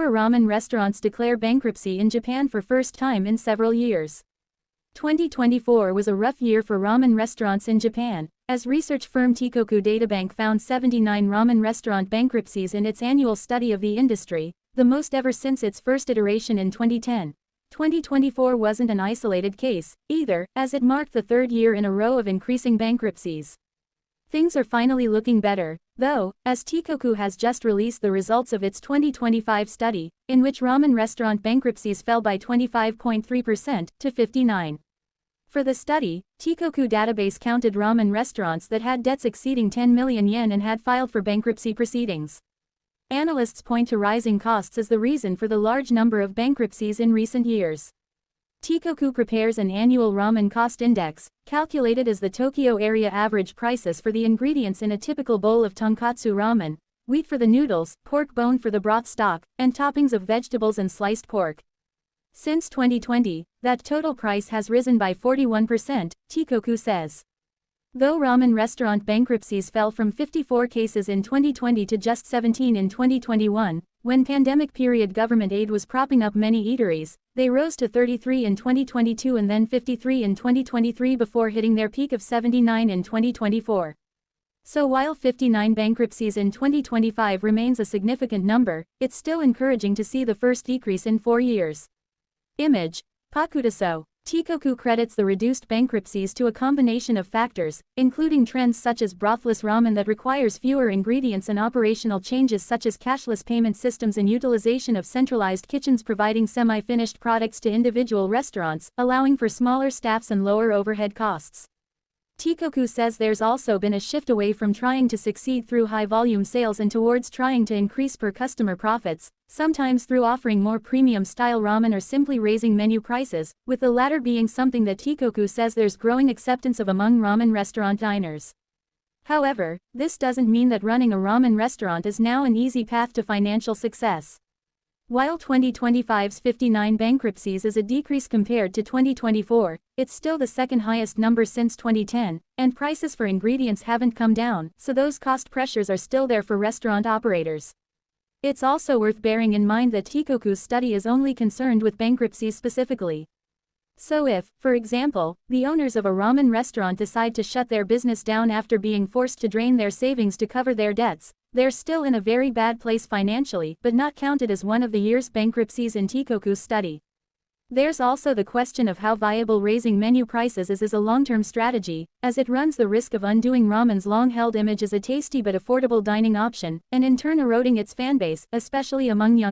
Fewer ramen restaurants declare bankruptcy in Japan for first time in several years. 2024 was a rough year for ramen restaurants in Japan, as research firm Teikoku Databank found 79 ramen restaurant bankruptcies in its annual study of the industry, the most ever since its first iteration in 2010. 2024 wasn't an isolated case, either, as it marked the third year in a row of increasing bankruptcies. Things are finally looking better, though, as Teikoku has just released the results of its 2025 study, in which ramen restaurant bankruptcies fell by 25.3% to 59. For the study, Teikoku database counted ramen restaurants that had debts exceeding 10 million yen and had filed for bankruptcy proceedings. Analysts point to rising costs as the reason for the large number of bankruptcies in recent years. Teikoku prepares an annual ramen cost index, calculated as the Tokyo area average prices for the ingredients in a typical bowl of tonkatsu ramen: wheat for the noodles, pork bone for the broth stock, and toppings of vegetables and sliced pork. Since 2020, that total price has risen by 41%, Teikoku says. Though ramen restaurant bankruptcies fell from 54 cases in 2020 to just 17 in 2021, when pandemic period government aid was propping up many eateries, they rose to 33 in 2022 and then 53 in 2023 before hitting their peak of 79 in 2024. So while 59 bankruptcies in 2025 remains a significant number, it's still encouraging to see the first decrease in 4 years. Image: Pakutaso. Teikoku credits the reduced bankruptcies to a combination of factors, including trends such as brothless ramen that requires fewer ingredients and operational changes such as cashless payment systems and utilization of centralized kitchens providing semi-finished products to individual restaurants, allowing for smaller staffs and lower overhead costs. Teikoku says there's also been a shift away from trying to succeed through high-volume sales and towards trying to increase per-customer profits, sometimes through offering more premium-style ramen or simply raising menu prices, with the latter being something that Teikoku says there's growing acceptance of among ramen restaurant diners. However, this doesn't mean that running a ramen restaurant is now an easy path to financial success. While 2025's 59 bankruptcies is a decrease compared to 2024, it's still the second highest number since 2010, and prices for ingredients haven't come down, so those cost pressures are still there for restaurant operators. It's also worth bearing in mind that Teikoku's study is only concerned with bankruptcies specifically. So if, for example, the owners of a ramen restaurant decide to shut their business down after being forced to drain their savings to cover their debts, they're still in a very bad place financially but not counted as one of the year's bankruptcies in Teikoku's study. There's also the question of how viable raising menu prices is as a long-term strategy, as it runs the risk of undoing ramen's long-held image as a tasty but affordable dining option, and in turn eroding its fanbase, especially among young